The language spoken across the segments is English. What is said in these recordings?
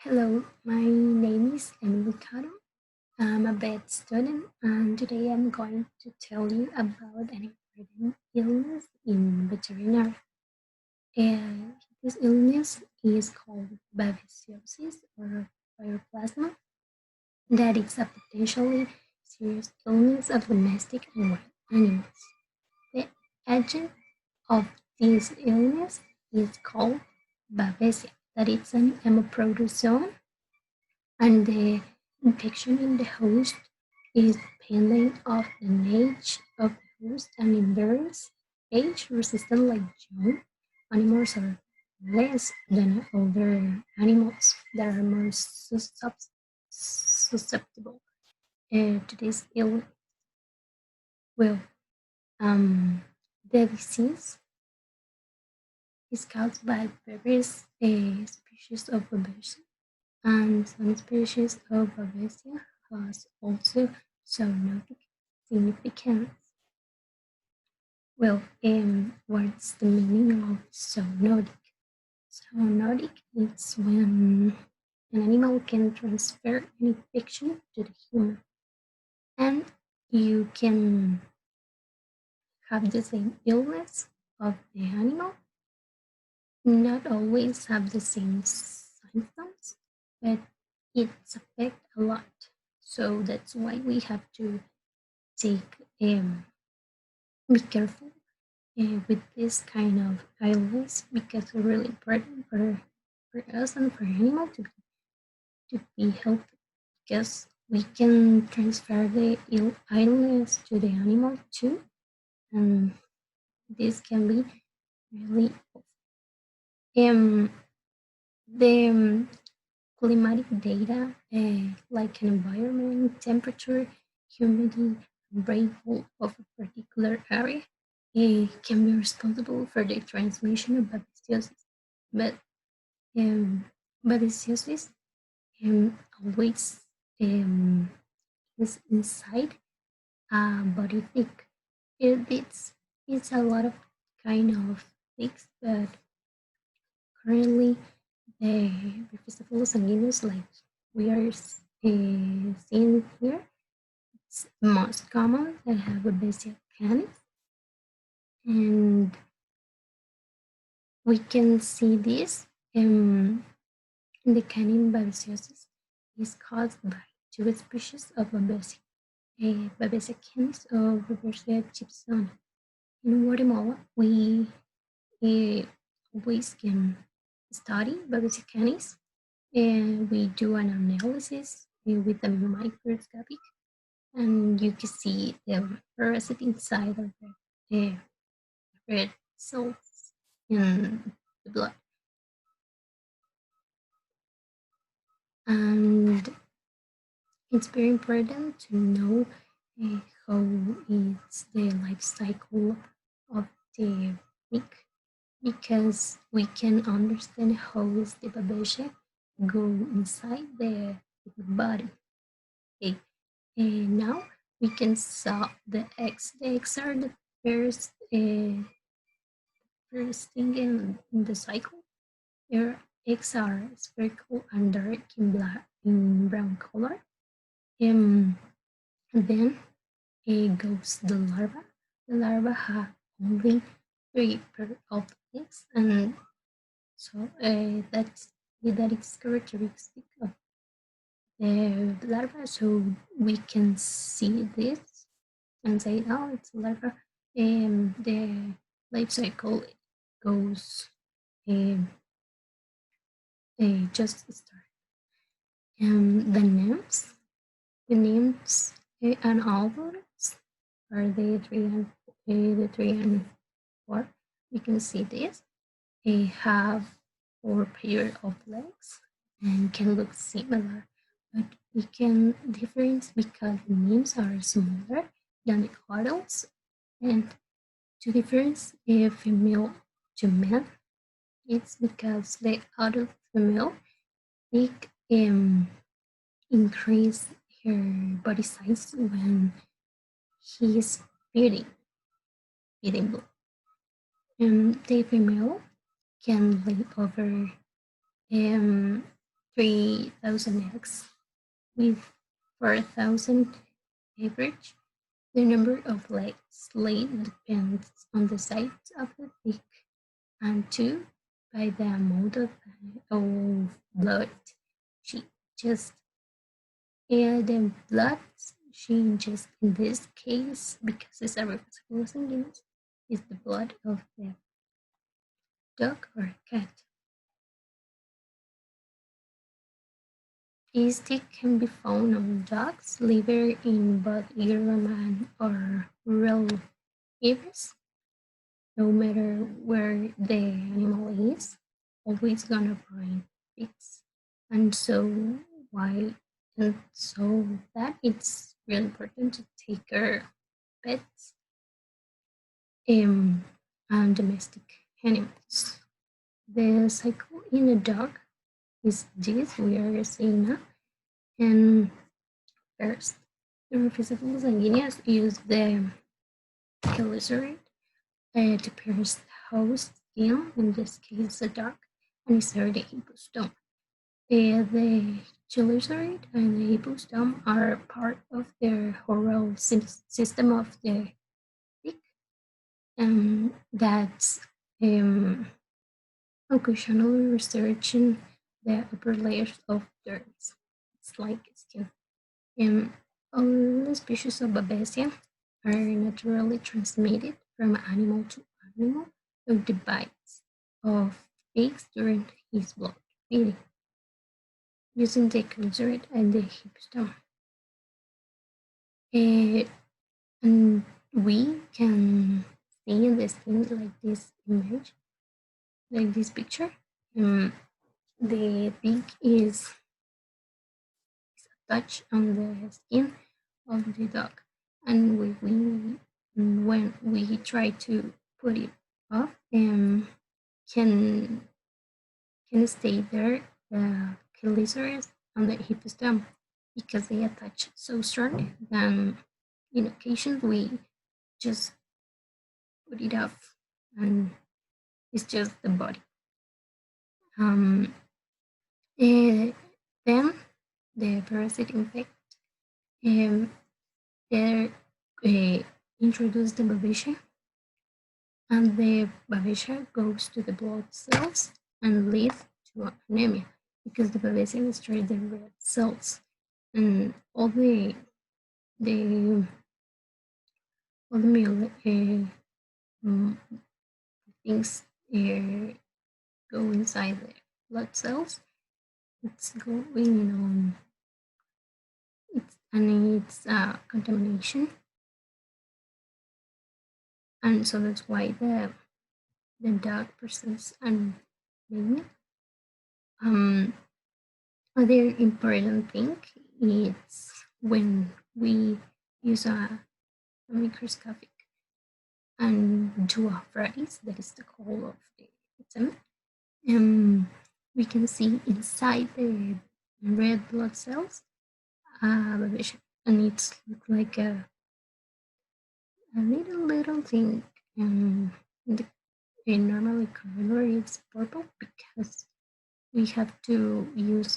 Hello, my name is Emily Cotom. I'm a vet student, and today I'm going to tell you about an important illness in veterinary. This illness is called babesiosis or piroplasma. That is a potentially serious illness of domestic and wild animals. The agent of this illness is called babesia. That is an hemoprotozoan and the infection in the host is dependent of the age of the host and in various age resistant like young animals are less than older animals that are more susceptible to this illness. Well, the disease is caused by various species of babesia, and some species of Babesia has also zoonotic significance. Well, what's the meaning of zoonotic? Zoonotic is when an animal can transfer an infection to the human, and you can have the same illness of the animal, not always have the same symptoms, but it's affect a lot. So that's why we have to take be careful with this kind of illness because it's really important for us and for animal to be healthy because we can transfer the illness to the animal too, and this can be really um the climatic data like an environment, temperature, humidity, and rainfall of a particular area can be responsible for the transmission of babesiosis. But um, babesiosis always um, is inside a body thick. It's a lot of kind of thicks, but currently the Rhipicephalus sanguineus, like we are seeing here, it's most common that have babesia canis, and we can see this in the canine babesiosis is caused by two species of babesia, Babesia canis or Babesia gibsoni. In Guatemala, we always can study Babesia canis, and we do an analysis with the microscopic, and you can see the parasite inside of the red cells in the blood. And it's very important to know how is the life cycle of the pig because we can understand how is the babesia go inside the body. Okay. And now we can saw the eggs. The eggs are the first thing in the cycle. Their eggs are spherical and dark in brown color. Um, and then goes the larva. The larva have only three pair of eggs, and so that is characteristic of the larva. So we can see this and say, oh, it's a larva. The life cycle goes um, just start. The names and albums are the 3 and 4. You can see this. They have 4 pair of legs and can look similar, but we can difference because the names are smaller than the adults, and to difference a female to male, it's because the adult female big increase her body size when he is feeding blood. The female can lay over 3,000 eggs with 4,000 average. The number of eggs laid depends on the size of the pig, and two, by the amount of blood she just the blood she ingests in this case, because it's a reversible sanguineous, is the blood of the dog or cat. This tick can be found on dogs, liver in both urban or rural areas. No matter where the animal is, always gonna find ticks. And so that it's really important to take care of pets and domestic animals. The cycle in a dog is this we are seeing now. And first, the reversible sanguineous use the calusac to pierce the host skin, in this case a dog, and insert the hippostome. The calusac and the hippostome are part of the oral system of the pig, and that's occasionally researching the upper layers of dermis. It's like skin. All species of babesia are naturally transmitted from animal to animal through the bites of pigs during his blood feeding, using the calusac and the hippostome. And we can see in the skin like this image, like this picture. The pig is touch on the skin of the dog, and when we try to put it off, can stay there the calysaris on the hippostome, because they attach so strong. Then in occasions we just put it off, and it's just the body. Then the parasite infect, they introduce the babesia, and the babesia goes to the blood cells and leads to anemia, because the babesia destroys the red cells, and all the things go inside the blood cells. It's going on. It's contamination, and so that's why the dog presents anemia. Other important thing is when we use a microscopic and do a phrase, that is the goal of the exam, we can see inside the red blood cells and it looks like a little thing. Normally color is purple, because we have to use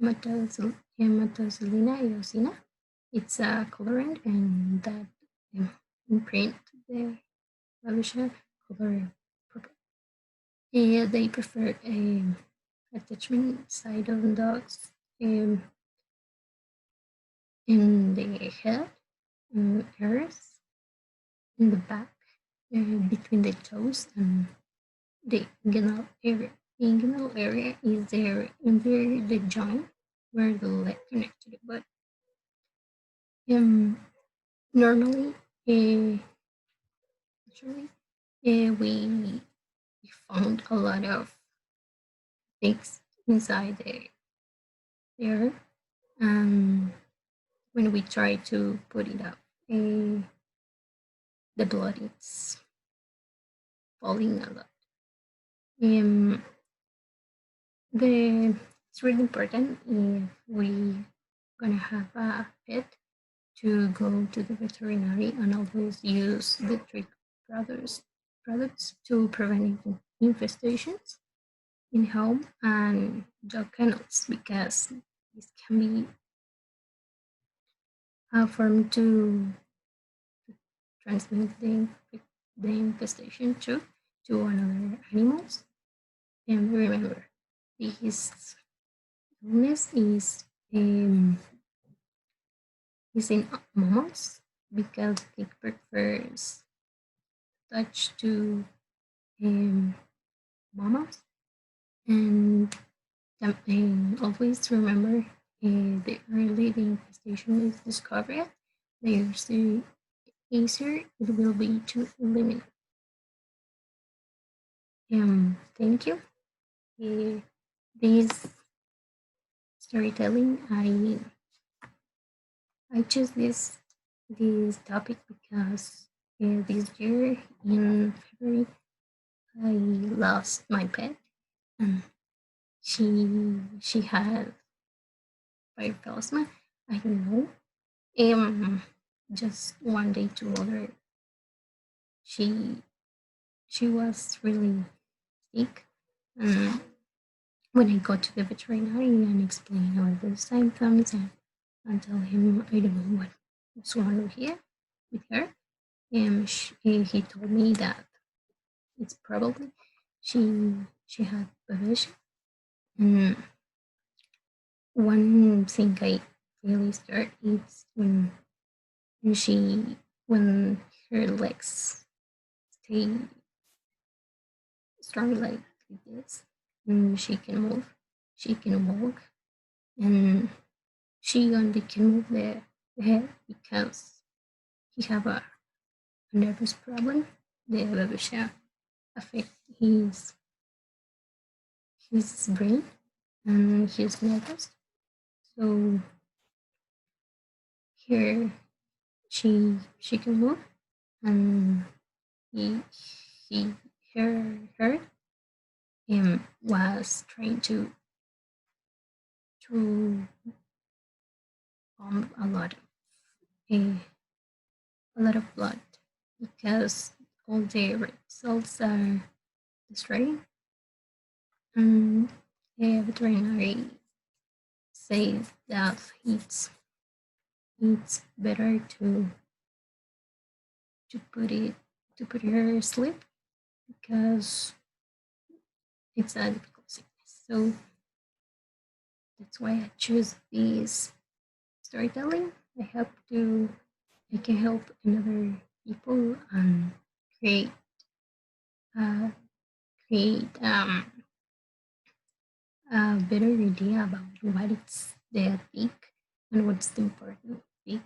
hematoxylina eosina. It's a colorant, and that imprint the babesia color purple. They prefer attachment side on dogs in the head, ears, in the back, between the toes and the inguinal area. The inguinal area is there in the joint where the leg connects to the body. Normally, actually, we found a lot of things inside there. When we try to put it up, the blood is falling a lot. It's really important if we gonna have a pet to go to the veterinary and always use the trick products to prevent infestations. in home and dog kennels because this can be a form to transmit the infestation to another animals. And remember, this illness is in mammals because it prefers touch to um, mammals. And, always remember the early the infestation is discovered, the easier it will be to eliminate. Thank you. This storytelling, I chose this topic because this year in February I lost my pet, and she had Piroplasma. I don't know. Um, just one day to other, she she was really sick, and when I got to the veterinarian and explained all the symptoms and tell him I don't know what's wrong with her, he told me that it's probably she had babesia. And one thing I really scared is when she when her legs stay strong like this, and she can move, she can walk, and she only can move the head because he have a nervous problem. The babesia affect his brain and his nervous. So here she can move, and he he her was trying to pump a lot of blood because all the red cells are destroyed, and the veterinary says that it's better to put it to put her asleep because it's a difficult sickness. So that's why I choose this storytelling. I can help another people and create uh, create a better idea about what it's the tick and what's the important tick